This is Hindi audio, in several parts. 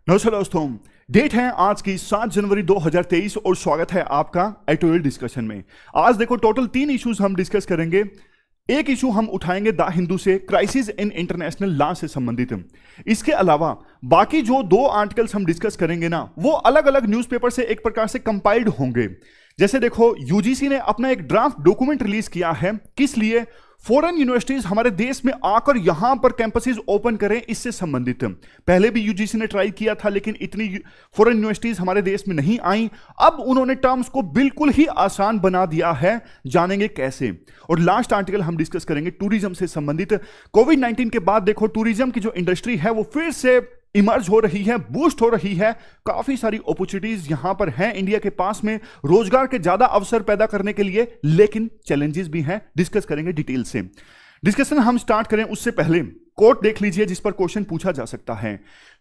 नमस्कार दोस्तों, डेट है आज की 7 जनवरी 2023 और स्वागत है आपका एडिटोरियल डिस्कशन में। आज देखो टोटल 3 इश्यूज हम डिस्कस करेंगे। एक इशू हम उठाएंगे द हिंदू से, क्राइसिस इन इंटरनेशनल लॉ से संबंधित। इसके अलावा बाकी जो 2 आर्टिकल्स हम डिस्कस करेंगे ना, वो अलग अलग न्यूज़पेपर से एक प्रकार से कंपाइल्ड होंगे। जैसे देखो, यूजीसी ने अपना एक ड्राफ्ट डॉक्यूमेंट रिलीज किया है। किस लिए? फॉरेन यूनिवर्सिटीज हमारे देश में आकर यहां पर कैंपसेस ओपन करें, इससे संबंधित। पहले भी यूजीसी ने ट्राई किया था, लेकिन इतनी फॉरेन यूनिवर्सिटीज हमारे देश में नहीं आई। अब उन्होंने टर्म्स को बिल्कुल ही आसान बना दिया है। जानेंगे कैसे। और लास्ट आर्टिकल हम डिस्कस करेंगे टूरिज्म से संबंधित। कोविड-19 के बाद देखो टूरिज्म की जो इंडस्ट्री है वो फिर से इमर्ज हो रही है, बूस्ट हो रही है। काफी सारी अपॉर्चुनिटीज यहां पर हैं इंडिया के पास में रोजगार के ज्यादा अवसर पैदा करने के लिए, लेकिन चैलेंजेस भी हैं। डिस्कस करेंगे डिटेल से। डिस्कशन हम स्टार्ट करें उससे पहले कोट देख लीजिए जिस पर क्वेश्चन पूछा जा सकता है।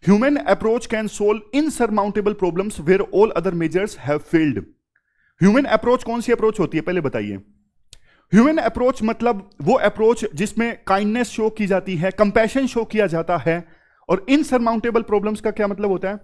Human approach can solve insurmountable problems where all other measures have failed. Human approach कौन सी अप्रोच होती है पहले बताइए। ह्यूमन अप्रोच मतलब वो अप्रोच जिसमें काइंडनेस शो की जाती है, कंपैशन शो किया जाता है। और इनसरमाउंटेबल प्रॉब्लम्स का क्या मतलब होता है?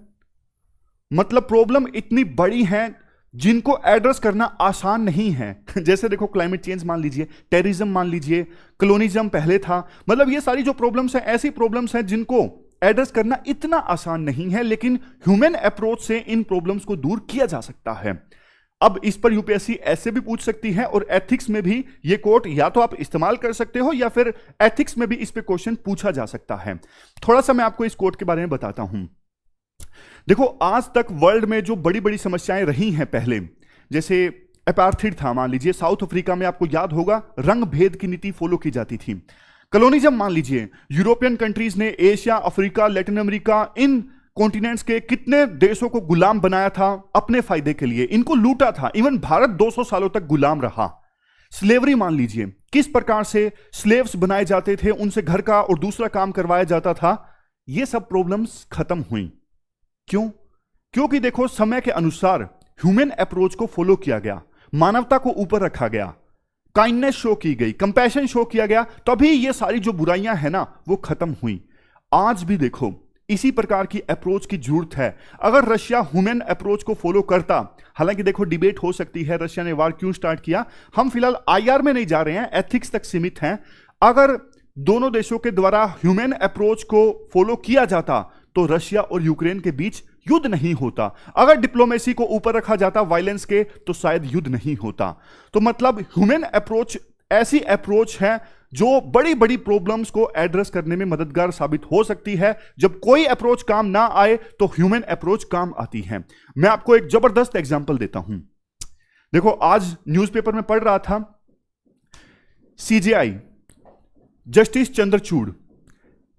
मतलब प्रॉब्लम इतनी बड़ी है जिनको एड्रेस करना आसान नहीं है। जैसे देखो क्लाइमेट चेंज मान लीजिए, टेररिज्म मान लीजिए, कॉलोनिज्म पहले था। मतलब ये सारी जो प्रॉब्लम्स हैं ऐसी प्रॉब्लम्स हैं जिनको एड्रेस करना इतना आसान नहीं है, लेकिन ह्यूमन अप्रोच से इन प्रॉब्लम्स को दूर किया जा सकता है। अब इस पर यूपीएससी ऐसे भी पूछ सकती है, और एथिक्स में भी ये कोट या तो आप इस्तेमाल कर सकते हो या फिर एथिक्स में भी इस पे क्वेश्चन पूछा जा सकता है। थोड़ा सा मैं आपको इस कोट के बारे में बताता हूं। देखो, आज तक वर्ल्ड में जो बड़ी बड़ी समस्याएं रही हैं, पहले जैसे अपार्थाइड था, मान लीजिए साउथ अफ्रीका में, आपको याद होगा रंग भेद की नीति फॉलो की जाती थी। कॉलोनिज्म मान लीजिए, यूरोपियन कंट्रीज ने एशिया, अफ्रीका, लैटिन अमेरिका, इन कॉन्टिनेंट्स के कितने देशों को गुलाम बनाया था अपने फायदे के लिए, इनको लूटा था। इवन भारत 200 सालों तक गुलाम रहा। स्लेवरी मान लीजिए, किस प्रकार से स्लेव्स बनाए जाते थे, उनसे घर का और दूसरा काम करवाया जाता था। ये सब प्रॉब्लम्स खत्म हुई। क्यों? क्योंकि देखो समय के अनुसार ह्यूमन अप्रोच को फॉलो किया गया, मानवता को ऊपर रखा गया, काइंडनेस शो की गई, कंपैशन शो किया गया, तभी ये सारी जो बुराइयां हैं ना वो खत्म हुई। आज भी देखो इसी प्रकार की अप्रोच की जरूरत है। अगर रशिया ह्यूमन अप्रोच को फॉलो करता, हालांकि देखो डिबेट हो सकती है रशिया ने वार क्यों स्टार्ट किया, हम फिलहाल आईआर में नहीं जा रहे हैं, एथिक्स तक सीमित हैं। अगर दोनों देशों के द्वारा ह्यूमन अप्रोच को फॉलो किया जाता तो रशिया और यूक्रेन के बीच युद्ध नहीं होता। अगर डिप्लोमेसी को ऊपर रखा जाता वायलेंस के, तो शायद युद्ध नहीं होता। तो मतलब ह्यूमन अप्रोच ऐसी अप्रोच है जो बड़ी बड़ी प्रॉब्लम्स को एड्रेस करने में मददगार साबित हो सकती है। जब कोई अप्रोच काम ना आए तो ह्यूमन अप्रोच काम आती है। मैं आपको एक जबरदस्त एग्जांपल देता हूं। देखो, आज न्यूज़पेपर में पढ़ रहा था, सीजेआई जस्टिस चंद्रचूड़,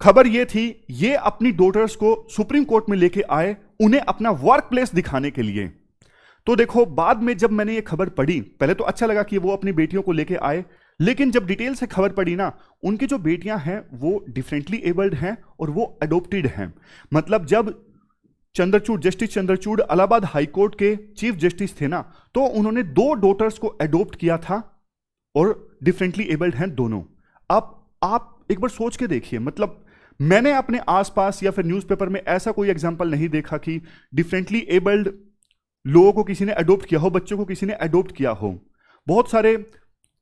खबर यह थी ये अपनी डॉटर्स को सुप्रीम कोर्ट में लेके आए, उन्हें अपना वर्क प्लेस दिखाने के लिए। तो देखो, बाद में जब मैंने ये खबर पढ़ी, पहले तो अच्छा लगा कि वो अपनी बेटियों को लेके आए, लेकिन जब डिटेल से खबर पड़ी ना, उनकी जो बेटियां हैं वो डिफरेंटली एबल्ड हैं और वो अडोप्टेड हैं। मतलब जब Chandrachud, justice Chandrachud Allahabad high court के चीफ जस्टिस थे ना, तो उन्होंने 2 डॉटर्स को अडोप्ट किया था और डिफरेंटली एबल्ड हैं दोनों। अब आप एक बार सोच के देखिए, मतलब मैंने अपने आसपास या फिर न्यूज़पेपर में ऐसा कोई एग्जाम्पल नहीं देखा कि डिफरेंटली एबल्ड लोगों को किसी ने अडोप्ट किया हो, बच्चों को किसी ने अडोप्ट किया हो। बहुत सारे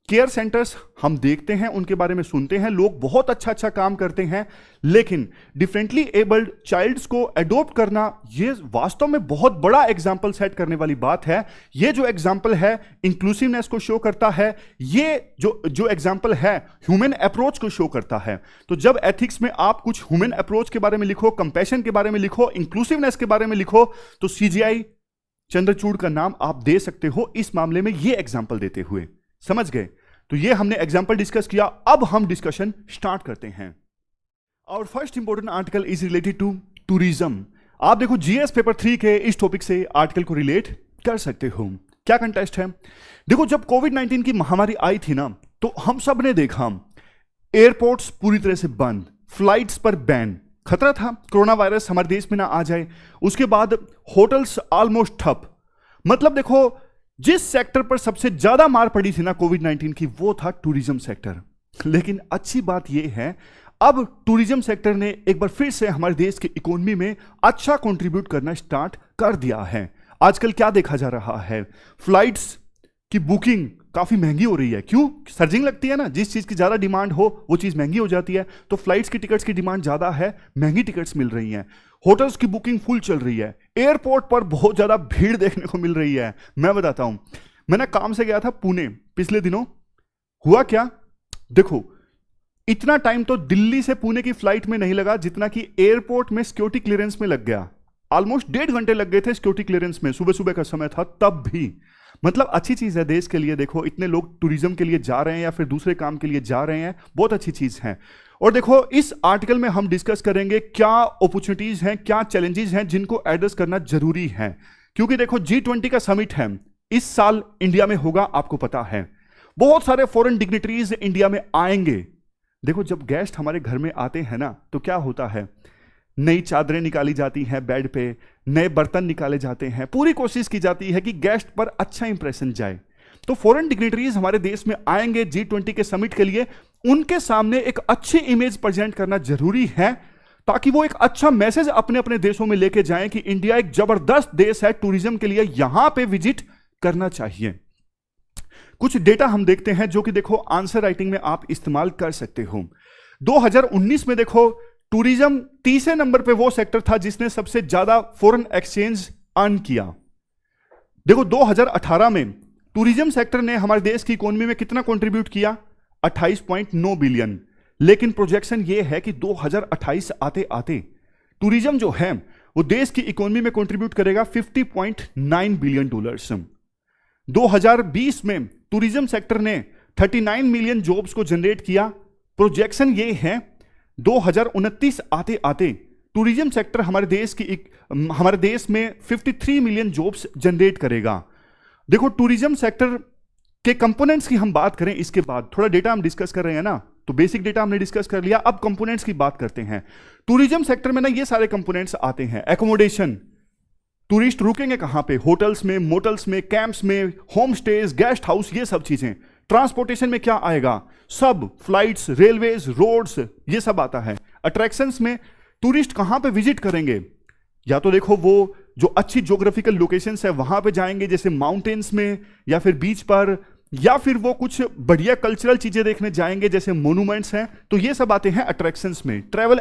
केयर सेंटर्स हम देखते हैं, उनके बारे में सुनते हैं, लोग बहुत अच्छा अच्छा काम करते हैं, लेकिन डिफरेंटली एबल्ड चाइल्ड्स को अडॉप्ट करना ये वास्तव में बहुत बड़ा एग्जाम्पल सेट करने वाली बात है। ये जो एग्जाम्पल है इंक्लूसिवनेस को शो करता है, ये जो एग्जाम्पल है ह्यूमन अप्रोच को शो करता है। तो जब एथिक्स में आप कुछ ह्यूमन अप्रोच के बारे में लिखो, कंपैशन के बारे में लिखो, इंक्लूसिवनेस के बारे में लिखो, तो सीजीआई चंद्रचूड़ का नाम आप दे सकते हो इस मामले में ये एग्जाम्पल देते हुए। समझ गए? तो ये हमने एग्जाम्पल डिस्कस किया। अब हम डिस्कशन स्टार्ट करते हैं। और first important article is related to tourism. आप देखो जीएस पेपर 3 के इस टॉपिक से आर्टिकल को रिलेट कर सकते हो। क्या कंटेस्ट है? देखो, जब कोविड-19 की महामारी आई थी ना, तो हम सब ने देखा एयरपोर्ट्स पूरी तरह से बंद, फ्लाइट्स पर बैन, खतरा था कोरोना वायरस हमारे देश में ना आ जाए। उसके बाद होटल्स ऑलमोस्ट ठप। मतलब देखो, जिस सेक्टर पर सबसे ज्यादा मार पड़ी थी ना कोविड-19 की, वो था टूरिज्म सेक्टर। लेकिन अच्छी बात यह है, अब टूरिज्म सेक्टर ने एक बार फिर से हमारे देश की इकोनॉमी में अच्छा कंट्रीब्यूट करना स्टार्ट कर दिया है। आजकल क्या देखा जा रहा है, फ्लाइट्स की बुकिंग काफी महंगी हो रही है। क्यों? सर्जिंग लगती है ना, जिस चीज की ज्यादा डिमांड हो वो चीज महंगी हो जाती है। तो फ्लाइट्स की टिकट्स की डिमांड ज्यादा है, महंगी टिकट्स मिल रही हैं। होटल्स की बुकिंग फुल चल रही है। एयरपोर्ट पर बहुत ज्यादा भीड़ देखने को मिल रही है। मैं बताता हूं, मैंने काम से गया था पुणे पिछले दिनों। हुआ क्या, देखो इतना टाइम तो दिल्ली से पुणे की फ्लाइट में नहीं लगा जितना कि एयरपोर्ट में सिक्योरिटी क्लियरेंस में लग गया। ऑलमोस्ट 1.5 घंटे लग गए थे सिक्योरिटी क्लियरेंस में। सुबह सुबह का समय था तब भी। मतलब अच्छी चीज है देश के लिए। देखो इतने लोग टूरिज्म के लिए जा रहे हैं या फिर दूसरे काम के लिए जा रहे हैं, बहुत अच्छी चीज है। और देखो इस आर्टिकल में हम डिस्कस करेंगे क्या अपॉर्चुनिटीज हैं, क्या चैलेंजेस हैं जिनको एड्रेस करना जरूरी है। क्योंकि देखो G20 का समिट है, इस साल इंडिया में होगा, आपको पता है। बहुत सारे फॉरेन डिग्निटरीज इंडिया में आएंगे। देखो जब गेस्ट हमारे घर में आते हैं ना तो क्या होता है, नई चादरें निकाली जाती हैं बेड पे, नए बर्तन निकाले जाते हैं, पूरी कोशिश की जाती है कि गेस्ट पर अच्छा इंप्रेशन जाए। तो फॉरेन डिग्निटरीज हमारे देश में आएंगे G20 के समिट के लिए, उनके सामने एक अच्छी इमेज प्रेजेंट करना जरूरी है ताकि वो एक अच्छा मैसेज अपने अपने देशों में लेके जाएं कि इंडिया एक जबरदस्त देश है टूरिज्म के लिए, यहां पे विजिट करना चाहिए। कुछ डेटा हम देखते हैं जो कि देखो आंसर राइटिंग में आप इस्तेमाल कर सकते हो। 2019 में देखो टूरिज्म तीसरे नंबर पे वो सेक्टर था जिसने सबसे ज्यादा फॉरेन एक्सचेंज अर्न किया। देखो 2018 में टूरिज्म सेक्टर ने हमारे देश की इकोनॉमी में कितना कंट्रीब्यूट किया, 28.9 बिलियन। लेकिन प्रोजेक्शन ये है कि 2028 आते आते टूरिज्म जो है वो देश की इकोनॉमी में कंट्रीब्यूट करेगा $50.9 बिलियन। 2020 में टूरिज्म सेक्टर ने 39 मिलियन जॉब्स को जनरेट किया। प्रोजेक्शन ये है 2029 आते आते टूरिज्म सेक्टर हमारे देश में 53 मिलियन जॉब्स जनरेट करेगा। देखो टूरिज्म सेक्टर के कंपोनेंट्स की हम बात करें, इसके बाद थोड़ा डेटा हम डिस्कस कर रहे हैं ना, तो बेसिक डेटा हमने डिस्कस कर लिया, अब कंपोनेंट्स की बात करते हैं। टूरिज्म सेक्टर में ना ये सारे कंपोनेंट्स आते हैं। एकोमोडेशन, टूरिस्ट रुकेंगे कहां पे, होटल्स में, मोटल्स में, कैंप्स में, होम स्टेज, गेस्ट हाउस, ये सब चीजें। ट्रांसपोर्टेशन में क्या आएगा, सब फ्लाइट्स, रेलवेज, रोड्स, ये सब आता है। अट्रैक्शंस में टूरिस्ट कहां पे विजिट करेंगे, या तो देखो वो जो अच्छी ज्योग्राफिकल लोकेशंस है वहां पे जाएंगे जैसे माउंटेन्स में या फिर बीच पर, या फिर वो कुछ बढ़िया कल्चरल चीजें देखने जाएंगे जैसे मोन्यूमेंट्स हैं, तो ये सब आते हैं अट्रैक्शंस में। ट्रैवल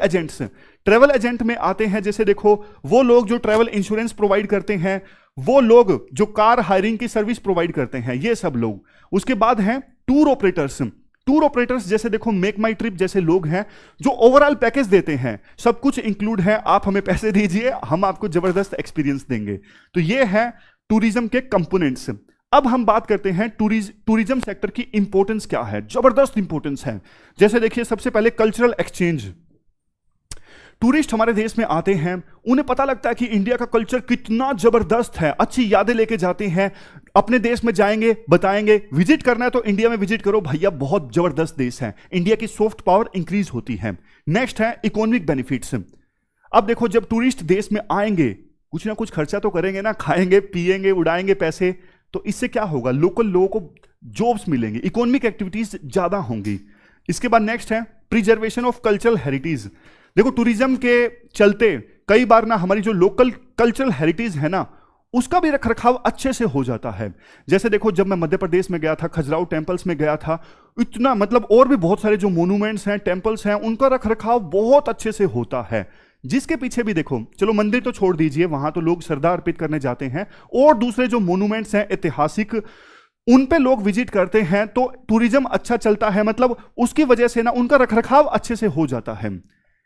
एजेंट में आते हैं जैसे देखो वो लोग जो ट्रैवल इंश्योरेंस प्रोवाइड करते हैं, वो लोग जो कार हायरिंग की सर्विस प्रोवाइड करते हैं, ये सब लोग। उसके बाद हैं टूर ऑपरेटर्स जैसे देखो मेक माई ट्रिप जैसे लोग हैं जो ओवरऑल पैकेज देते हैं, सब कुछ इंक्लूड है, आप हमें पैसे दीजिए, हम आपको जबरदस्त एक्सपीरियंस देंगे। तो ये है टूरिज्म के कंपोनेंट्स। अब हम बात करते हैं टूरिज्म सेक्टर की इंपॉर्टेंस क्या है। जबरदस्त इंपॉर्टेंस है। जैसे देखिए सबसे पहले कल्चरल एक्सचेंज। टूरिस्ट हमारे देश में आते हैं, उन्हें पता लगता है कि इंडिया का कल्चर कितना जबरदस्त है, अच्छी यादें लेके जाते हैं, अपने देश में जाएंगे, बताएंगे। विजिट करना है तो इंडिया में विजिट करो भैया, बहुत जबरदस्त देश है। इंडिया की सॉफ्ट पावर इंक्रीज होती है। नेक्स्ट है इकोनॉमिक बेनिफिट्स। अब देखो जब टूरिस्ट देश में आएंगे कुछ ना कुछ खर्चा तो करेंगे ना, खाएंगे पिएंगे उड़ाएंगे पैसे, तो इससे क्या होगा, लोकल लोगों को जॉब्स मिलेंगे, इकोनॉमिक एक्टिविटीज ज्यादा होंगी। इसके बाद नेक्स्ट है प्रिजर्वेशन ऑफ कल्चरल हेरिटेज। देखो टूरिज्म के चलते कई बार ना हमारी जो लोकल कल्चरल हेरिटेज है ना उसका भी रखरखाव अच्छे से हो जाता है। जैसे देखो जब मैं मध्य प्रदेश में गया था, खजुराहो टेम्पल्स में गया था, इतना मतलब और भी बहुत सारे जो मोन्यूमेंट्स हैं, टेम्पल्स हैं, उनका रखरखाव बहुत अच्छे से होता है। जिसके पीछे भी देखो, चलो मंदिर तो छोड़ दीजिए, वहां तो लोग श्रद्धा अर्पित करने जाते हैं, और दूसरे जो मोन्यूमेंट्स हैं ऐतिहासिक, उन पे लोग विजिट करते हैं, तो टूरिज्म अच्छा चलता है। मतलब उसकी वजह से ना उनका रखरखाव अच्छे से हो जाता है।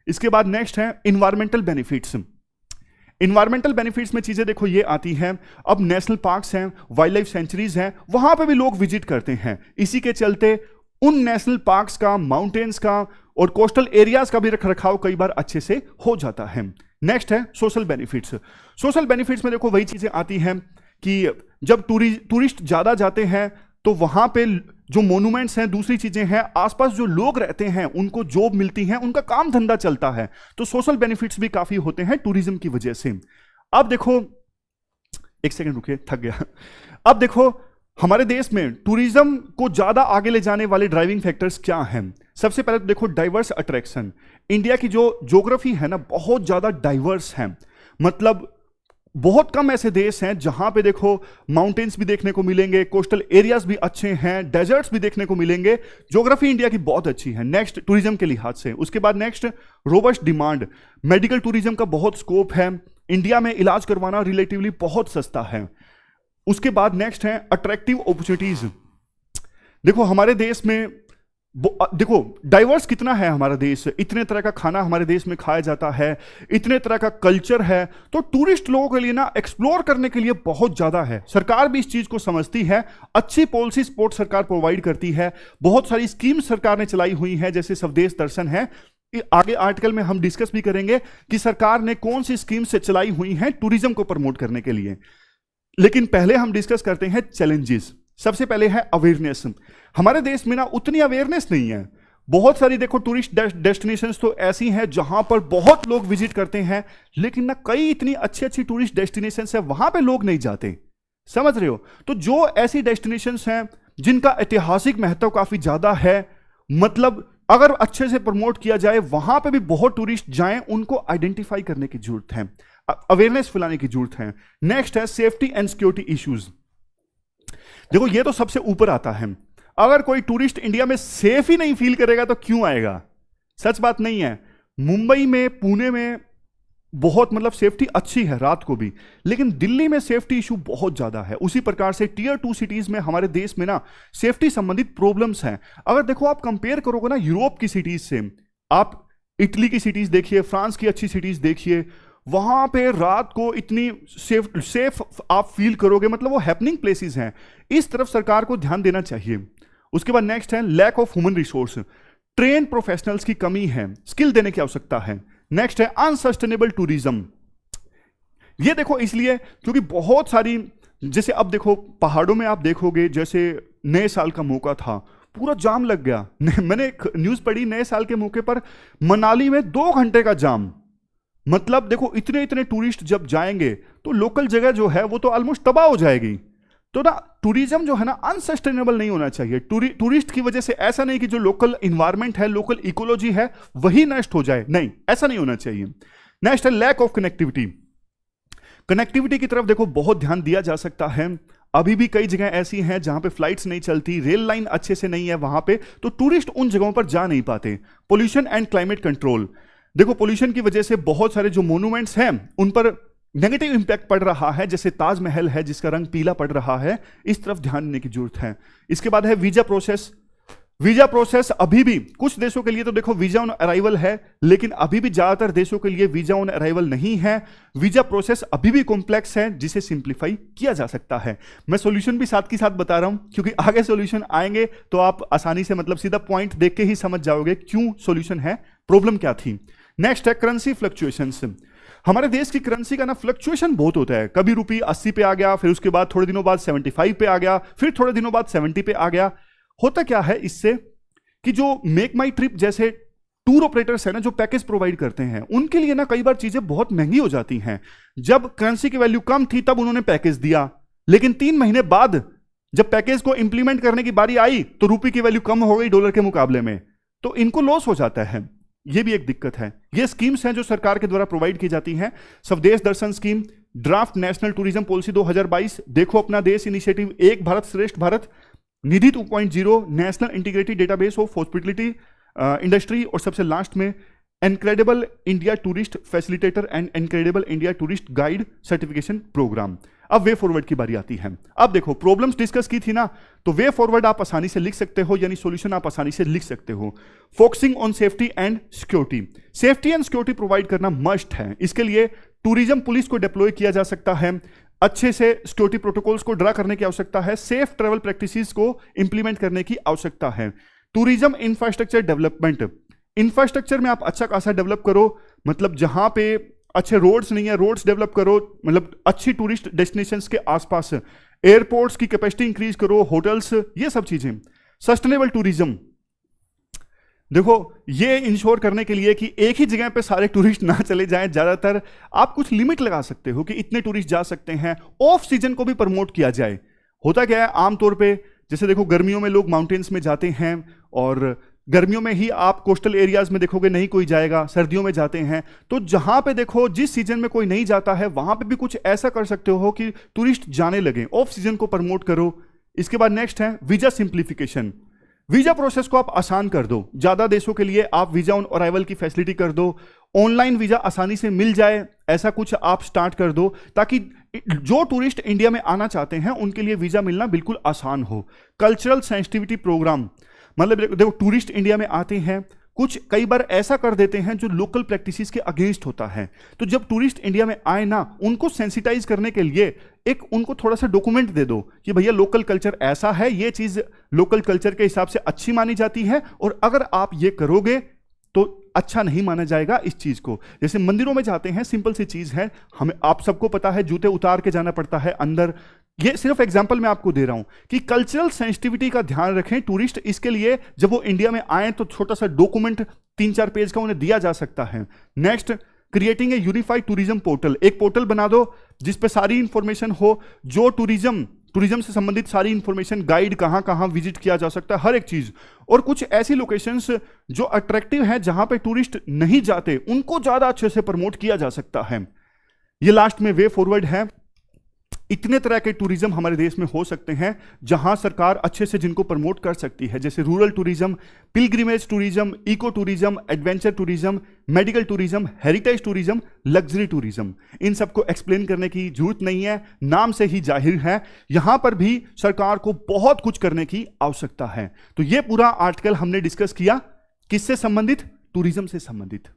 इसके बाद नेक्स्ट है इन्वायरमेंटल बेनिफिट्स। इन्वायरमेंटल बेनिफिट्स में चीजें देखो ये आती हैं, अब नेशनल पार्क्स हैं, वाइल्ड लाइफ सेंचुरीज हैं, वहां पे भी लोग विजिट करते हैं। इसी के चलते उन नेशनल पार्क्स का, माउंटेन्स का और कोस्टल एरियाज का भी रखरखाव कई बार अच्छे से हो जाता है। नेक्स्ट है सोशल बेनिफिट्स। सोशल बेनिफिट्स में देखो वही चीजें आती हैं कि जब टूरिस्ट ज्यादा जाते हैं तो वहां पे जो मोन्यूमेंट्स हैं, दूसरी चीजें हैं, आसपास जो लोग रहते हैं उनको जॉब मिलती है, उनका काम धंधा चलता है, तो सोशल बेनिफिट्स भी काफी होते हैं टूरिज्म की वजह से। अब देखो, एक सेकंड रुकिए, थक गया। अब देखो हमारे देश में टूरिज्म को ज्यादा आगे ले जाने वाले ड्राइविंग फैक्टर्स क्या हैं। सबसे पहले तो देखो डाइवर्स अट्रैक्शन। इंडिया की जो ज्योग्राफी है ना बहुत ज्यादा डाइवर्स है। मतलब बहुत कम ऐसे देश हैं जहां पे देखो माउंटेन्स भी देखने को मिलेंगे, कोस्टल एरियाज भी अच्छे हैं, डेजर्ट्स भी देखने को मिलेंगे। ज्योग्राफी इंडिया की बहुत अच्छी है। नेक्स्ट टूरिज्म के लिहाज से, उसके बाद next robust demand, medical tourism का बहुत स्कोप है। इंडिया में इलाज करवाना रिलेटिवली बहुत सस्ता है। उसके बाद नेक्स्ट है अट्रैक्टिव अपॉर्चुनिटीज। देखो हमारे देश में देखो डाइवर्स कितना है हमारा देश, इतने तरह का खाना हमारे देश में खाया जाता है, इतने तरह का कल्चर है, तो टूरिस्ट लोगों के लिए ना एक्सप्लोर करने के लिए बहुत ज्यादा है। सरकार भी इस चीज को समझती है, अच्छी पॉलिसी सपोर्ट सरकार प्रोवाइड करती है, बहुत सारी स्कीम सरकार ने चलाई हुई है, जैसे स्वदेश दर्शन है। आगे आर्टिकल में हम डिस्कस भी करेंगे कि सरकार ने कौन सी स्कीम से चलाई हुई है टूरिज्म को प्रमोट करने के लिए। लेकिन पहले हम डिस्कस करते हैं चैलेंजेस। सबसे पहले है अवेयरनेस। हमारे देश में ना उतनी अवेयरनेस नहीं है। बहुत सारी देखो टूरिस्ट डेस्टिनेशंस तो ऐसी हैं जहां पर बहुत लोग विजिट करते हैं, लेकिन ना कई इतनी अच्छी अच्छी टूरिस्ट डेस्टिनेशंस है वहां पे लोग नहीं जाते। समझ रहे हो? तो जो ऐसी डेस्टिनेशंस हैं जिनका ऐतिहासिक महत्व काफी ज्यादा है, मतलब अगर अच्छे से प्रमोट किया जाए वहां पे भी बहुत टूरिस्ट जाएं, उनको आइडेंटिफाई करने की जरूरत है, अवेयरनेस फैलाने की जरूरत है। नेक्स्ट है सेफ्टी एंड सिक्योरिटी इश्यूज। देखो ये तो सबसे ऊपर आता है। अगर कोई टूरिस्ट इंडिया में सेफ ही नहीं फील करेगा तो क्यों आएगा? सच बात नहीं है। मुंबई में, पुणे में बहुत मतलब सेफ्टी अच्छी है रात को भी, लेकिन दिल्ली में सेफ्टी इशू बहुत ज्यादा है। उसी प्रकार से टीयर 2 सिटीज में हमारे देश में ना सेफ्टी संबंधित प्रॉब्लम्स हैं। अगर देखो आप कंपेयर करोगे ना यूरोप की सिटीज से, आप इटली की सिटीज देखिए, फ्रांस की अच्छी सिटीज देखिए, वहां पे रात को इतनी सेफ आप फील करोगे, मतलब वो हैपनिंग प्लेसेस हैं। इस तरफ सरकार को ध्यान देना चाहिए। उसके बाद नेक्स्ट है lack of human resource. Train professionals की कमी है, स्किल देने की आवश्यकता है। नेक्स्ट है अनसस्टेनेबल टूरिज्म। ये देखो इसलिए क्योंकि बहुत सारी, जैसे अब देखो पहाड़ों में आप देखोगे, जैसे नए साल का मौका था, पूरा जाम लग गया। मैंने एक न्यूज पढ़ी, नए साल के मौके पर मनाली में 2 घंटे का जाम। मतलब देखो इतने इतने टूरिस्ट जब जाएंगे तो लोकल जगह जो है वो तो ऑलमोस्ट तबाह हो जाएगी। तो ना टूरिज्म जो है ना अनसस्टेनेबल नहीं होना चाहिए। टूरिस्ट की वजह से ऐसा नहीं कि जो लोकल इन्वायरमेंट है, लोकल इकोलॉजी है, वही नष्ट हो जाए, नहीं, ऐसा नहीं होना चाहिए। नेक्स्ट है लैक ऑफ कनेक्टिविटी। कनेक्टिविटी की तरफ देखो बहुत ध्यान दिया जा सकता है। अभी भी कई जगह ऐसी हैं जहां पे फ्लाइट्स नहीं चलती, रेल लाइन अच्छे से नहीं है वहां पे, तो टूरिस्ट उन जगहों पर जा नहीं पाते। Pollution and climate control. देखो पोल्यूशन की वजह से बहुत सारे जो मोन्यूमेंट्स हैं उन पर नेगेटिव इंपैक्ट पड़ रहा है, जैसे ताजमहल है जिसका रंग पीला पड़ रहा है। इस तरफ ध्यान देने की जरूरत है। इसके बाद है वीजा प्रोसेस। वीजा प्रोसेस अभी भी कुछ देशों के लिए तो देखो वीजा ऑन अराइवल है, लेकिन अभी भी ज्यादातर देशों के लिए वीजा ऑन अराइवल नहीं है। वीजा प्रोसेस अभी भी कॉम्प्लेक्स है, जिसे सिंप्लीफाई किया जा सकता है। मैं सॉल्यूशन भी साथ के साथ बता रहा हूं, क्योंकि आगे सॉल्यूशन आएंगे तो आप आसानी से मतलब सीधा पॉइंट देख के ही समझ जाओगे क्यों सॉल्यूशन है, प्रॉब्लम क्या थी। नेक्स्ट है करेंसी फ्लक्चुएशंस। हमारे देश की करेंसी का ना फ्लक्चुएशन बहुत होता है। कभी रुपये 80 पे आ गया, फिर उसके बाद थोड़े दिनों बाद 75 पे आ गया, फिर थोड़े दिनों बाद 70 पे आ गया। होता क्या है इससे कि जो मेक माई ट्रिप जैसे टूर ऑपरेटर्स है ना, जो पैकेज प्रोवाइड करते हैं, उनके लिए ना कई बार चीजें बहुत महंगी हो जाती हैं। जब करेंसी की वैल्यू कम थी तब उन्होंने पैकेज दिया, लेकिन 3 महीने बाद जब पैकेज को इंप्लीमेंट करने की बारी आई तो रुपये की वैल्यू कम हो गई डॉलर के मुकाबले में, तो इनको लॉस हो जाता है। ये भी एक दिक्कत है। ये स्कीम्स हैं जो सरकार के द्वारा प्रोवाइड की जाती हैं। Swadesh Darshan scheme, draft national tourism policy 2022, Dekho Apna Desh initiative, Ek Bharat Shreshtha Bharat, Nidhi 2.0, national integrated database of hospitality industry, और सबसे लास्ट में incredible India tourist facilitator and incredible India tourist guide certification programme. अब वे फॉरवर्ड की बारी आती है। अब देखो प्रॉब्लम्स डिस्कस की थी ना, तो वे फॉरवर्ड आप आसानी से लिख सकते हो, यानी सॉल्यूशन आप आसानी से लिख सकते हो। Focusing on safety and security. Safety and security provide करना मस्ट है। इसके लिए टूरिज्म पुलिस को डिप्लॉय किया जा सकता है, अच्छे से सिक्योरिटी प्रोटोकॉल्स को ड्रा करने की आवश्यकता है, सेफ ट्रेवल प्रैक्टिसेस को इंप्लीमेंट करने की आवश्यकता है। Tourism infrastructure development. इंफ्रास्ट्रक्चर में आप अच्छा खासा डेवलप करो, मतलब जहां पे अच्छे रोड्स नहीं है, रोड्स डेवलप करो, मतलब अच्छी टूरिस्ट डेस्टिनेशंस के आसपास, एयरपोर्ट्स की कैपेसिटी इंक्रीज करो, होटल्स, ये सब चीजें। सस्टेनेबल टूरिज्म, देखो ये इंश्योर करने के लिए कि एक ही जगह पे सारे टूरिस्ट ना चले जाएं, ज्यादातर आप कुछ लिमिट लगा सकते हो कि इतने टूरिस्ट जा सकते हैं। ऑफ सीजन को भी प्रमोट किया जाए। होता क्या है आमतौर पे, जैसे देखो गर्मियों में लोग माउंटेन्स में जाते हैं और गर्मियों में ही आप कोस्टल एरियाज में देखोगे नहीं कोई जाएगा, सर्दियों में जाते हैं। तो जहां पे देखो जिस सीजन में कोई नहीं जाता है वहां पे भी कुछ ऐसा कर सकते हो कि टूरिस्ट जाने लगे, ऑफ सीजन को प्रमोट करो। इसके बाद नेक्स्ट है वीजा सिंप्लीफिकेशन। वीजा प्रोसेस को आप आसान कर दो, ज्यादा देशों के लिए आप वीजा ऑन अराइवल की फैसिलिटी कर दो, ऑनलाइन वीजा आसानी से मिल जाए, ऐसा कुछ आप स्टार्ट कर दो ताकि जो टूरिस्ट इंडिया में आना चाहते हैं उनके लिए वीजा मिलना बिल्कुल आसान हो। कल्चरल सेंसिटिविटी प्रोग्राम, मतलब देखो टूरिस्ट इंडिया में आते हैं, कुछ कई बार ऐसा कर देते हैं जो लोकल प्रैक्टिसेस के अगेंस्ट होता है। तो जब टूरिस्ट इंडिया में आए ना, उनको सेंसिटाइज करने के लिए एक उनको थोड़ा सा डॉक्यूमेंट दे दो कि भैया लोकल कल्चर ऐसा है, ये चीज लोकल कल्चर के हिसाब से अच्छी मानी जाती है और अगर आप ये करोगे तो अच्छा नहीं माना जाएगा इस चीज को। जैसे मंदिरों में जाते हैं, सिंपल सी चीज है, हमें आप सबको पता है जूते उतार के जाना पड़ता है अंदर। ये सिर्फ एग्जांपल मैं आपको दे रहा हूं कि कल्चरल सेंसिटिविटी का ध्यान रखें टूरिस्ट, इसके लिए जब वो इंडिया में आए तो छोटा सा डॉक्यूमेंट 3-4 पेज का उन्हें दिया जा सकता है। Next, creating a unified tourism portal. एक पोर्टल बना दो जिस पे सारी इंफॉर्मेशन हो, जो टूरिज्म से संबंधित सारी इंफॉर्मेशन, गाइड कहां कहां विजिट किया जा सकता है, हर एक चीज। और कुछ ऐसी लोकेशंस जो अट्रैक्टिव हैं जहां पे टूरिस्ट नहीं जाते, उनको ज्यादा अच्छे से प्रमोट किया जा सकता है। ये लास्ट में वे फॉरवर्ड है। इतने तरह के टूरिज्म हमारे देश में हो सकते हैं जहां सरकार अच्छे से जिनको प्रमोट कर सकती है, जैसे rural tourism, pilgrimage tourism, eco tourism, adventure tourism, medical tourism, heritage tourism, luxury tourism. इन सबको एक्सप्लेन करने की जरूरत नहीं है, नाम से ही जाहिर है यहां पर भी सरकार को बहुत कुछ करने की आवश्यकता है। तो यह पूरा आर्टिकल हमने डिस्कस किया, किससे संबंधित? टूरिज्म से संबंधित।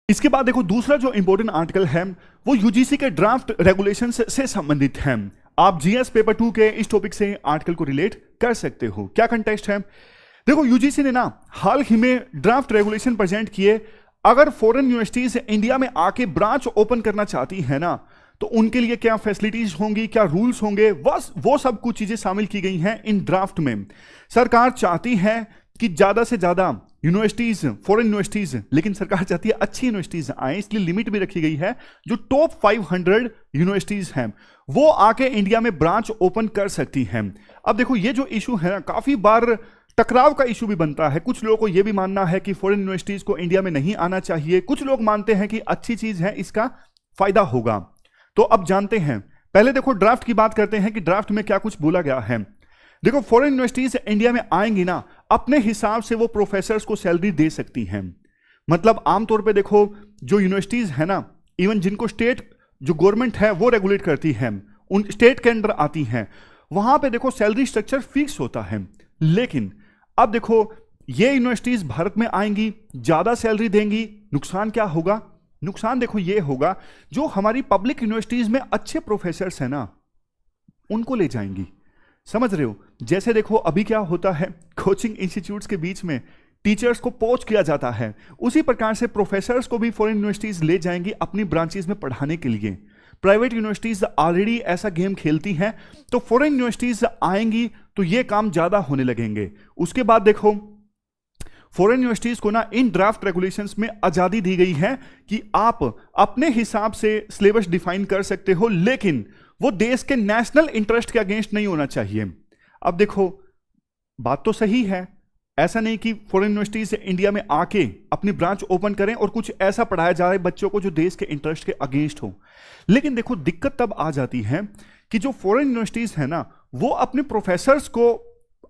इसके बाद देखो दूसरा जो इंपॉर्टेंट आर्टिकल है वो यूजीसी के ड्राफ्ट रेगुलेशन से संबंधित है। आप जीएस पेपर 2 के इस टॉपिक से आर्टिकल को रिलेट कर सकते हो। क्या कंटेक्स्ट है? देखो यूजीसी ने ना हाल ही में ड्राफ्ट रेगुलेशन प्रेजेंट किए। अगर फॉरेन यूनिवर्सिटीज इंडिया में आके ब्रांच ओपन करना चाहती है ना, तो उनके लिए क्या फैसिलिटीज होंगी, क्या रूल्स होंगे, बस वो सब कुछ चीजें शामिल की गई हैं इन ड्राफ्ट में। सरकार चाहती है कि ज्यादा से ज्यादा यूनिवर्सिटीज, फॉरेन यूनिवर्सिटीज, लेकिन सरकार चाहती है अच्छी यूनिवर्सिटीज आए, इसलिए लिमिट भी रखी गई है। जो टॉप 500 यूनिवर्सिटीज हैं वो आके इंडिया में ब्रांच ओपन कर सकती हैं। अब देखो ये जो इशू है ना, काफी बार टकराव का इशू भी बनता है। कुछ लोगों को यह भी मानना है कि फॉरेन यूनिवर्सिटीज को इंडिया में नहीं आना चाहिए, कुछ लोग मानते हैं कि अच्छी चीज है, इसका फायदा होगा। तो अब जानते हैं, पहले देखो ड्राफ्ट की बात करते हैं कि ड्राफ्ट में क्या कुछ बोला गया है। देखो फॉरेन यूनिवर्सिटीज इंडिया में आएंगी ना, अपने हिसाब से वो प्रोफेसर्स को सैलरी दे सकती हैं। मतलब आमतौर पे देखो जो यूनिवर्सिटीज है ना, इवन जिनको स्टेट जो गवर्नमेंट है वो रेगुलेट करती है, उन स्टेट के अंडर आती हैं, वहां पे देखो सैलरी स्ट्रक्चर फिक्स होता है। लेकिन अब देखो ये यूनिवर्सिटीज भारत में आएंगी, ज्यादा सैलरी देंगी, नुकसान क्या होगा? नुकसान देखो ये होगा, जो हमारी पब्लिक यूनिवर्सिटीज में अच्छे प्रोफेसर्स हैं ना, उनको ले जाएंगी। समझ रहे हो? जैसे देखो अभी क्या होता है, कोचिंग इंस्टीट्यूट्स के बीच में टीचर्स को पोच किया जाता है, उसी प्रकार से प्रोफेसर्स को भी फॉरेन यूनिवर्सिटीज ले जाएंगी अपनी ब्रांचेस में पढ़ाने के लिए। प्राइवेट यूनिवर्सिटीज ऑलरेडी ऐसा गेम खेलती हैं, तो फॉरेन यूनिवर्सिटीज आएंगी तो ये काम ज्यादा होने लगेंगे। उसके बाद देखो फॉरेन यूनिवर्सिटीज को ना इन ड्राफ्ट रेगुलेशंस में आजादी दी गई है कि आप अपने हिसाब से सिलेबस डिफाइन कर सकते हो, लेकिन वो देश के नेशनल इंटरेस्ट के अगेंस्ट नहीं होना चाहिए। अब देखो बात तो सही है, ऐसा नहीं कि फॉरेन यूनिवर्सिटीज इंडिया में आके अपनी ब्रांच ओपन करें और कुछ ऐसा पढ़ाया जा रहा है बच्चों को जो देश के इंटरेस्ट के अगेंस्ट हो। लेकिन देखो दिक्कत तब आ जाती है कि जो फॉरेन यूनिवर्सिटीज है ना, वो अपने प्रोफेसर्स को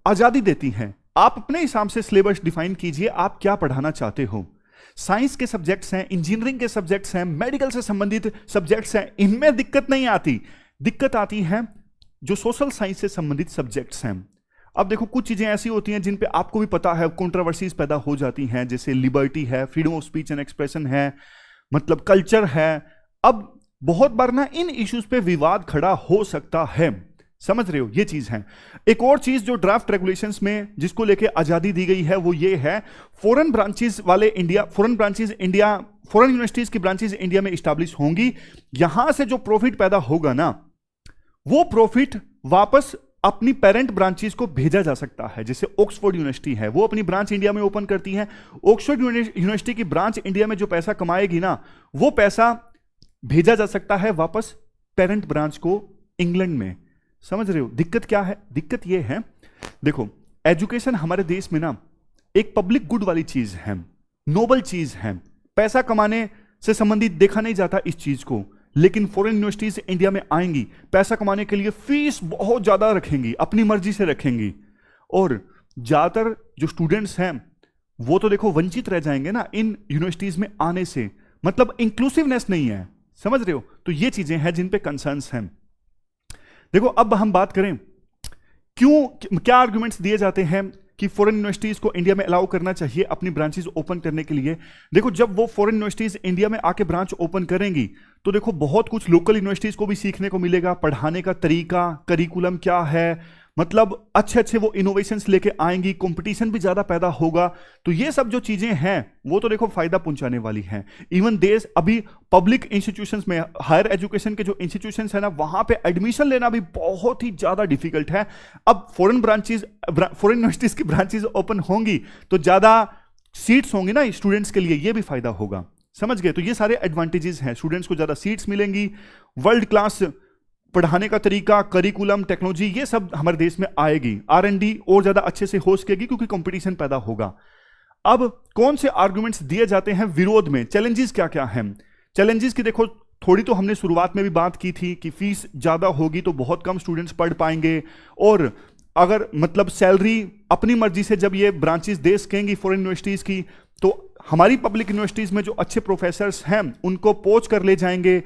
आजादी देती हैं। आप अपने हिसाब से सिलेबस डिफाइन कीजिए, आप क्या पढ़ाना चाहते हो। साइंस के सब्जेक्ट्स हैं, इंजीनियरिंग के सब्जेक्ट्स हैं, मेडिकल से संबंधित सब्जेक्ट्स हैं, इनमें दिक्कत नहीं आती। दिक्कत आती है जो सोशल साइंस से संबंधित सब्जेक्ट्स हैं। अब देखो कुछ चीजें ऐसी होती हैं जिन पे आपको भी पता है कंट्रोवर्सीज पैदा हो जाती हैं, जैसे लिबर्टी है, freedom of speech and expression है, मतलब कल्चर है। अब बहुत बार ना इन इश्यूज पे विवाद खड़ा हो सकता है, समझ रहे हो? ये चीज है। एक और चीज जो ड्राफ्ट रेगुलेशंस में जिसको लेके आजादी दी गई है वो ये है, फॉरेन ब्रांचेस वाले इंडिया, फॉरेन यूनिवर्सिटीज की ब्रांचेस इंडिया में स्टैब्लिश होंगी। यहां से जो प्रॉफिट पैदा होगा ना, वो प्रॉफिट वापस अपनी पेरेंट ब्रांचेस को भेजा जा सकता है। जैसे ऑक्सफोर्ड यूनिवर्सिटी है, वो अपनी ब्रांच इंडिया में ओपन करती है। ऑक्सफोर्ड यूनिवर्सिटी की ब्रांच इंडिया में जो पैसा कमाएगी ना, वो पैसा भेजा जा सकता है वापस पेरेंट ब्रांच को इंग्लैंड में। समझ रहे हो? दिक्कत क्या है? दिक्कत ये है, देखो एजुकेशन हमारे देश में ना एक पब्लिक गुड वाली चीज है, नोबल चीज है, पैसा कमाने से संबंधित देखा नहीं जाता इस चीज को। लेकिन फॉरेन यूनिवर्सिटीज इंडिया में आएंगी, पैसा कमाने के लिए फीस बहुत ज्यादा रखेंगी, अपनी मर्जी से रखेंगी, और ज्यादातर जो स्टूडेंट्स हैं वो तो देखो वंचित रह जाएंगे ना इन यूनिवर्सिटीज में आने से। मतलब इंक्लूसिवनेस नहीं है, समझ रहे हो? तो ये चीजें हैं जिन पे कंसर्न्स हैं। देखो अब हम बात करें क्या आर्गुमेंट्स दिए जाते हैं कि फॉरेन यूनिवर्सिटीज को इंडिया में अलाउ करना चाहिए अपनी ब्रांचेस ओपन करने के लिए। देखो जब वो फॉरेन यूनिवर्सिटीज इंडिया में आके ब्रांच ओपन करेंगी तो देखो बहुत कुछ लोकल यूनिवर्सिटीज को भी सीखने को मिलेगा, पढ़ाने का तरीका, करिकुलम क्या है, मतलब अच्छे अच्छे वो इनोवेशंस लेके आएंगी, कंपटीशन भी ज्यादा पैदा होगा। तो ये सब जो चीजें हैं वो तो देखो फायदा पहुंचाने वाली हैं। इवन देश अभी पब्लिक इंस्टीट्यूशंस में, हायर एजुकेशन के जो इंस्टीट्यूशंस है ना, वहां पे एडमिशन लेना भी बहुत ही ज्यादा डिफिकल्ट है। अब फॉरेन यूनिवर्सिटीज की ब्रांचेस ओपन होंगी तो ज्यादा सीट्स होंगी ना स्टूडेंट्स के लिए, ये भी फायदा होगा। समझ गए? तो ये सारे एडवांटेजेस हैं, स्टूडेंट्स को ज्यादा सीट्स मिलेंगी, वर्ल्ड क्लास पढ़ाने का तरीका, करिकुलम, टेक्नोलॉजी, ये सब हमारे देश में आएगी, R&D और ज्यादा अच्छे से हो सकेगी क्योंकि कंपटीशन पैदा होगा। अब कौन से आर्गुमेंट्स दिए जाते हैं विरोध में, चैलेंजेस क्या क्या हैं? चैलेंजेस की देखो थोड़ी तो हमने शुरुआत में भी बात की थी कि फीस ज्यादा होगी तो बहुत कम स्टूडेंट्स पढ़ पाएंगे, और अगर मतलब सैलरी अपनी मर्जी से जब ये ब्रांचेस दे सकेंगी फॉरेन यूनिवर्सिटीज की, तो हमारी पब्लिक यूनिवर्सिटीज में जो अच्छे प्रोफेसर्स हैं उनको पोच कर ले जाएंगे।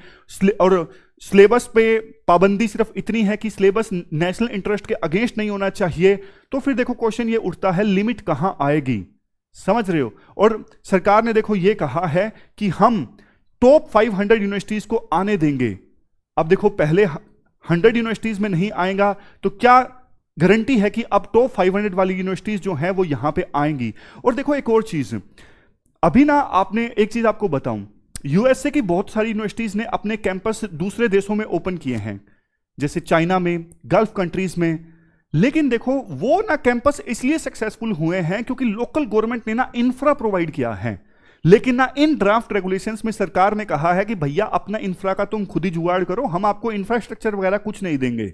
और सिलेबस पे पाबंदी सिर्फ इतनी है कि सिलेबस नेशनल इंटरेस्ट के अगेंस्ट नहीं होना चाहिए। तो फिर देखो क्वेश्चन ये उठता है, लिमिट कहां आएगी? समझ रहे हो? और सरकार ने देखो ये कहा है कि हम टॉप 500 यूनिवर्सिटीज को आने देंगे। अब देखो पहले 100 यूनिवर्सिटीज में नहीं आएगा तो क्या गारंटी है कि अब टॉप 500 वाली यूनिवर्सिटीज जो हैं वो यहां पे आएंगी? और देखो एक और चीज, अभी ना आपने एक चीज आपको बताऊं, यूएसए की बहुत सारी यूनिवर्सिटीज ने अपने कैंपस दूसरे देशों में ओपन किए हैं, जैसे चाइना में, गल्फ कंट्रीज में। लेकिन देखो वो ना कैंपस इसलिए सक्सेसफुल हुए हैं क्योंकि लोकल गवर्नमेंट ने ना इंफ्रा प्रोवाइड किया है। लेकिन ना इन ड्राफ्ट रेगुलेशंस में सरकार ने कहा है कि भैया अपना इंफ्रा का तुम खुद ही जुगाड़ करो, हम आपको इंफ्रास्ट्रक्चर वगैरह कुछ नहीं देंगे।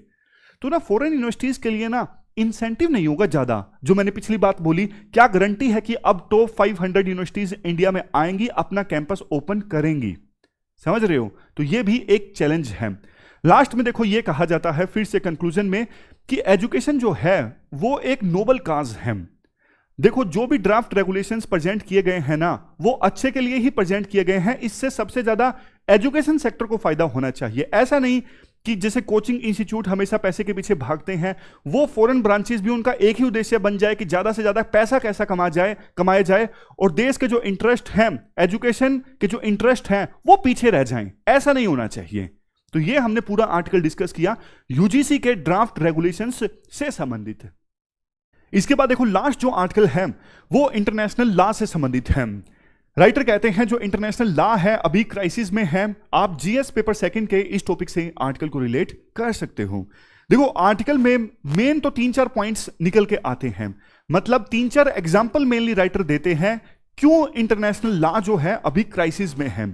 तो ना फॉरेन यूनिवर्सिटीज के लिए ना इंसेंटिव नहीं होगा ज्यादा। जो मैंने पिछली बात बोली, क्या गारंटी है कि अब टॉप 500 यूनिवर्सिटीज इंडिया में आएंगी, अपना कैंपस ओपन करेंगी? समझ रहे हो? तो ये भी एक चैलेंज है। लास्ट में देखो ये कहा जाता है फिर से कंक्लूजन में कि एजुकेशन जो है वो एक नोबल काज है। देखो जो भी ड्राफ्ट रेगुलेशंस प्रेजेंट किए गए हैं ना, वो अच्छे के लिए ही प्रेजेंट किए गए हैं। इससे सबसे ज्यादा एजुकेशन सेक्टर को फायदा होना चाहिए। ऐसा नहीं कि जैसे कोचिंग इंस्टीट्यूट हमेशा पैसे के पीछे भागते हैं, वो फॉरेन ब्रांचेस भी उनका एक ही उद्देश्य बन जाए कि ज्यादा से ज्यादा पैसा कैसा कमाया जाए, और देश के जो इंटरेस्ट हैं, एजुकेशन के जो इंटरेस्ट हैं, वो पीछे रह जाएं। ऐसा नहीं होना चाहिए। तो ये हमने पूरा आर्टिकल डिस्कस किया यूजीसी के ड्राफ्ट रेगुलेशंस से संबंधित। इसके बाद देखो लास्ट जो आर्टिकल है वो इंटरनेशनल लॉ से संबंधित है। राइटर कहते हैं जो इंटरनेशनल लॉ है अभी क्राइसिस में है। आप जीएस पेपर सेकंड के इस टॉपिक से आर्टिकल को रिलेट कर सकते हो। देखो आर्टिकल में मेन तो 3-4 पॉइंट्स निकल के आते हैं, मतलब 3-4 एग्जांपल मेनली राइटर देते हैं क्यों इंटरनेशनल लॉ जो है अभी क्राइसिस में है।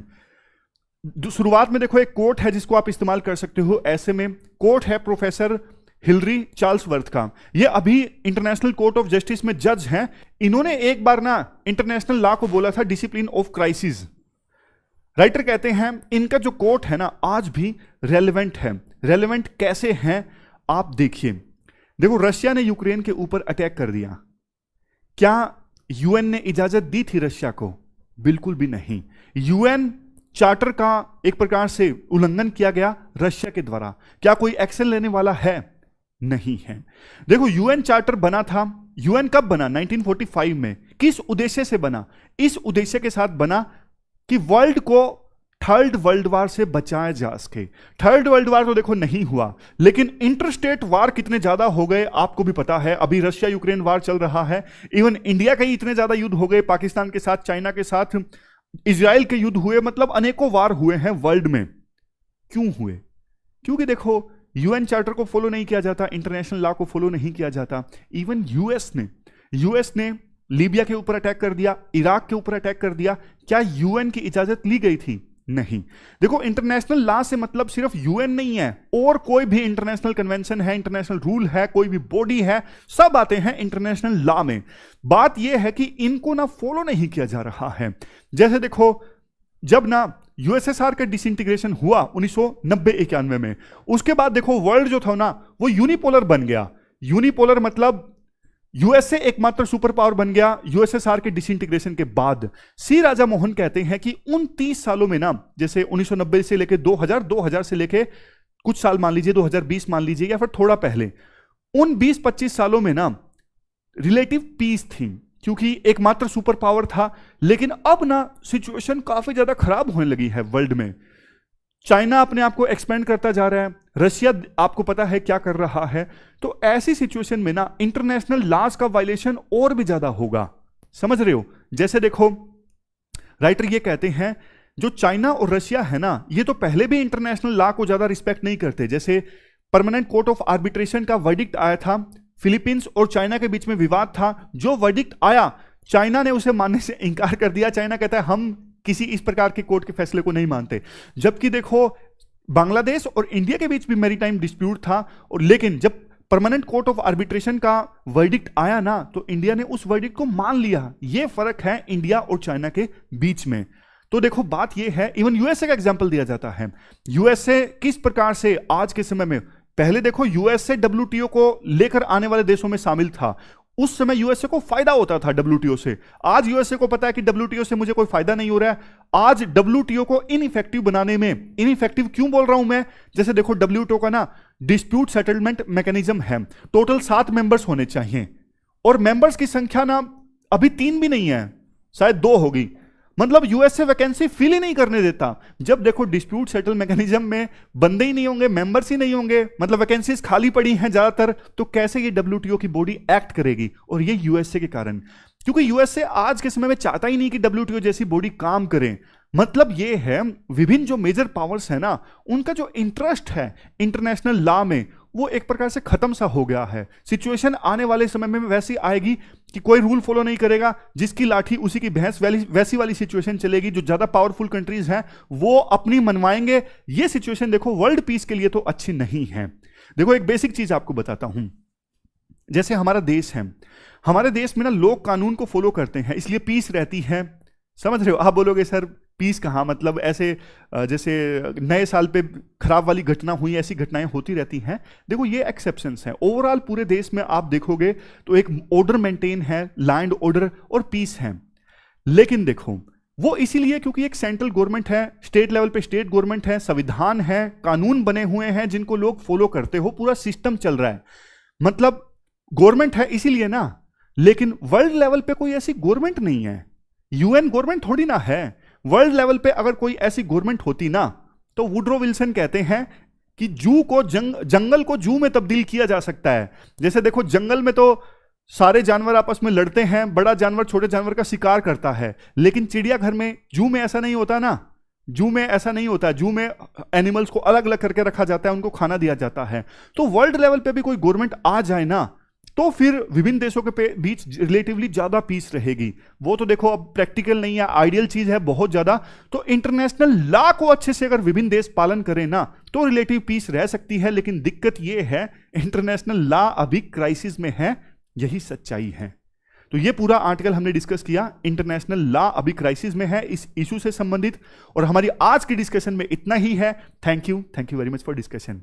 शुरुआत में देखो एक कोट है जिसको आप इस्तेमाल कर सकते हो ऐसे में। कोट है प्रोफेसर हिलरी चार्ल्सवर्थ का। ये अभी इंटरनेशनल कोर्ट ऑफ जस्टिस में जज हैं। इन्होंने एक बार ना इंटरनेशनल लॉ को बोला था डिसिप्लिन ऑफ क्राइसिस। राइटर कहते हैं इनका जो कोर्ट है ना आज भी रेलेवेंट है। रेलेवेंट कैसे हैं आप देखिए। देखो रशिया ने यूक्रेन के ऊपर अटैक कर दिया, क्या यूएन ने इजाजत दी थी रशिया को? बिल्कुल भी नहीं। यूएन चार्टर का एक प्रकार से उल्लंघन किया गया रशिया के द्वारा। क्या कोई एक्शन लेने वाला है? नहीं है। देखो यूएन चार्टर बना था, यूएन कब बना? 1945 में। किस उद्देश्य से बना? इस उद्देश्य के साथ बना कि वर्ल्ड को थर्ड वर्ल्ड वार से बचाया जा सके। थर्ड वर्ल्ड वार तो देखो नहीं हुआ, लेकिन इंटरस्टेट वार कितने ज्यादा हो गए आपको भी पता है। अभी रशिया यूक्रेन वार चल रहा है, इवन इंडिया के ही इतने ज्यादा युद्ध हो गए, पाकिस्तान के साथ, चाइना के साथ, इजराइल के युद्ध हुए, मतलब अनेकों वार हुए हैं वर्ल्ड में। क्यों हुए? क्योंकि देखो यूएन चार्टर को फॉलो नहीं किया जाता, इंटरनेशनल लॉ को फॉलो नहीं किया जाता। इवन यूएस ने लीबिया के ऊपर अटैक कर दिया, इराक के ऊपर अटैक कर दिया। क्या यूएन की इजाजत ली गई थी? नहीं। देखो इंटरनेशनल लॉ से मतलब सिर्फ यूएन नहीं है, और कोई भी इंटरनेशनल कन्वेंशन है, इंटरनेशनल रूल है, कोई भी बॉडी है, सब आते हैं इंटरनेशनल लॉ में। बात यह है कि इनको ना फॉलो नहीं किया जा रहा है। जैसे देखो जब ना यूएसएसआर का डिसइंटीग्रेशन हुआ 1990-91 में, उसके बाद देखो वर्ल्ड जो था ना वो यूनिपोलर बन गया। यूनिपोलर मतलब यूएसए एकमात्र सुपर पावर बन गया यूएसएसआर के डिसइंटीग्रेशन के बाद। सी राजा मोहन कहते हैं कि उन 30 सालों में ना, जैसे 1990 से लेके 2000 से लेके कुछ साल मान लीजिए 2020 मान लीजिए या फिर थोड़ा पहले, उन 20-25 सालों में ना रिलेटिव पीस थी, क्योंकि एकमात्र सुपर पावर था। लेकिन अब ना सिचुएशन काफी ज्यादा खराब होने लगी है वर्ल्ड में। चाइना अपने आप को एक्सपेंड करता जा रहा है, रशिया आपको पता है क्या कर रहा है। तो ऐसी सिचुएशन में ना इंटरनेशनल लॉज का वायलेशन और भी ज्यादा होगा, समझ रहे हो। जैसे देखो राइटर ये कहते हैं जो चाइना और रशिया है ना, ये तो पहले भी इंटरनेशनल लॉ को ज्यादा रिस्पेक्ट नहीं करते। जैसे परमानेंट कोर्ट ऑफ आर्बिट्रेशन का वर्डिक्ट आया था, फिलीपींस और चाइना के बीच में विवाद था, जो वर्डिक्ट आया चाइना ने उसे मानने से इंकार कर दिया। चाइना कहता है हम किसी इस प्रकार के कोर्ट के फैसले को नहीं मानते। जबकि देखो बांग्लादेश और इंडिया के बीच भी मैरीटाइम डिस्प्यूट था, और लेकिन जब परमानेंट कोर्ट ऑफ आर्बिट्रेशन का वर्डिक्ट आया ना, तो इंडिया ने उस वर्डिक्ट को मान लिया। यह फर्क है इंडिया और चाइना के बीच में। तो देखो बात यह है, इवन यूएसए का एग्जांपल दिया जाता है। यूएसए किस प्रकार से आज के समय में, पहले देखो यूएसए डब्ल्यूटीओ को लेकर आने वाले देशों में शामिल था, उस समय यूएसए को फायदा होता था डब्ल्यूटीओ से। आज यूएसए को पता है कि डब्ल्यूटीओ से मुझे कोई फायदा नहीं हो रहा है। आज डब्ल्यूटीओ को इनइफेक्टिव बनाने में, इनइफेक्टिव क्यों बोल रहा हूं मैं, जैसे देखो डब्ल्यूटीओ का ना डिस्प्यूट सेटलमेंट मैकेनिज्म है, टोटल 7 मेंबर्स होने चाहिए, और मेंबर्स की संख्या ना अभी 3 भी नहीं है, शायद 2 होगी। मतलब यूएसए वैकेंसी फिल ही नहीं करने देता। जब देखो डिस्प्यूट सेटल मैकेनिज्म में बंदे ही नहीं होंगे, मेंबर्स ही नहीं होंगे, मतलब वैकेंसीज खाली पड़ी हैं ज्यादातर, तो कैसे ये डब्ल्यूटीओ की बॉडी एक्ट करेगी। और ये यूएसए के कारण, क्योंकि यूएसए आज के समय में चाहता ही नहीं कि डब्ल्यूटीओ जैसी बॉडी काम करे। मतलब ये है विभिन्न जो मेजर पावर्स है ना, उनका जो इंटरेस्ट है इंटरनेशनल लॉ में, वो एक प्रकार से खत्म सा हो गया है। सिचुएशन आने वाले समय में वैसी आएगी कि कोई रूल फॉलो नहीं करेगा, जिसकी लाठी उसी की भैंस, वैसी वाली सिचुएशन चलेगी। जो ज्यादा पावरफुल कंट्रीज हैं वो अपनी मनवाएंगे। ये सिचुएशन देखो वर्ल्ड पीस के लिए तो अच्छी नहीं है। देखो एक बेसिक चीज आपको बताता हूं, जैसे हमारा देश है, हमारे देश में ना लोग कानून को फॉलो करते हैं, इसलिए पीस रहती है। समझ रहे हो। आप बोलोगे सर पीस कहाँ, मतलब ऐसे जैसे नए साल पे खराब वाली घटना हुई, ऐसी घटनाएं होती रहती हैं। देखो ये एक्सेप्शंस हैं। ओवरऑल पूरे देश में आप देखोगे तो एक ऑर्डर मेंटेन है, लैंड ऑर्डर और पीस है। लेकिन देखो वो इसीलिए क्योंकि एक सेंट्रल गवर्नमेंट है, स्टेट लेवल पे स्टेट गवर्नमेंट है, संविधान है, कानून बने हुए हैं जिनको लोग फॉलो करते हो, पूरा सिस्टम चल रहा है। मतलब गवर्नमेंट है इसीलिए ना। लेकिन वर्ल्ड लेवल पे कोई ऐसी गवर्नमेंट नहीं है, यूएन गवर्नमेंट थोड़ी ना है। वर्ल्ड लेवल पे अगर कोई ऐसी गवर्नमेंट होती ना, तो वुड्रो विल्सन कहते हैं कि जू को जंगल को जू में तब्दील किया जा सकता है। जैसे देखो जंगल में तो सारे जानवर आपस में लड़ते हैं, बड़ा जानवर छोटे जानवर का शिकार करता है, लेकिन चिड़ियाघर में, जू में ऐसा नहीं होता ना। जू में ऐसा नहीं होता, जू में एनिमल्स को अलग अलग करके रखा जाता है, उनको खाना दिया जाता है। तो वर्ल्ड लेवल पे भी कोई गवर्नमेंट आ जाए ना, तो फिर विभिन्न देशों के बीच रिलेटिवली ज्यादा पीस रहेगी। वो तो देखो अब प्रैक्टिकल नहीं है, आइडियल चीज है बहुत ज्यादा। तो इंटरनेशनल लॉ को अच्छे से अगर विभिन्न देश पालन करें ना, तो रिलेटिव पीस रह सकती है। लेकिन दिक्कत ये है इंटरनेशनल लॉ अभी क्राइसिस में है, यही सच्चाई है। तो ये पूरा आर्टिकल हमने डिस्कस किया, इंटरनेशनल लॉ अभी क्राइसिस में है इस इशू से संबंधित। और हमारी आज की डिस्कशन में इतना ही है। Thank you very much for discussion.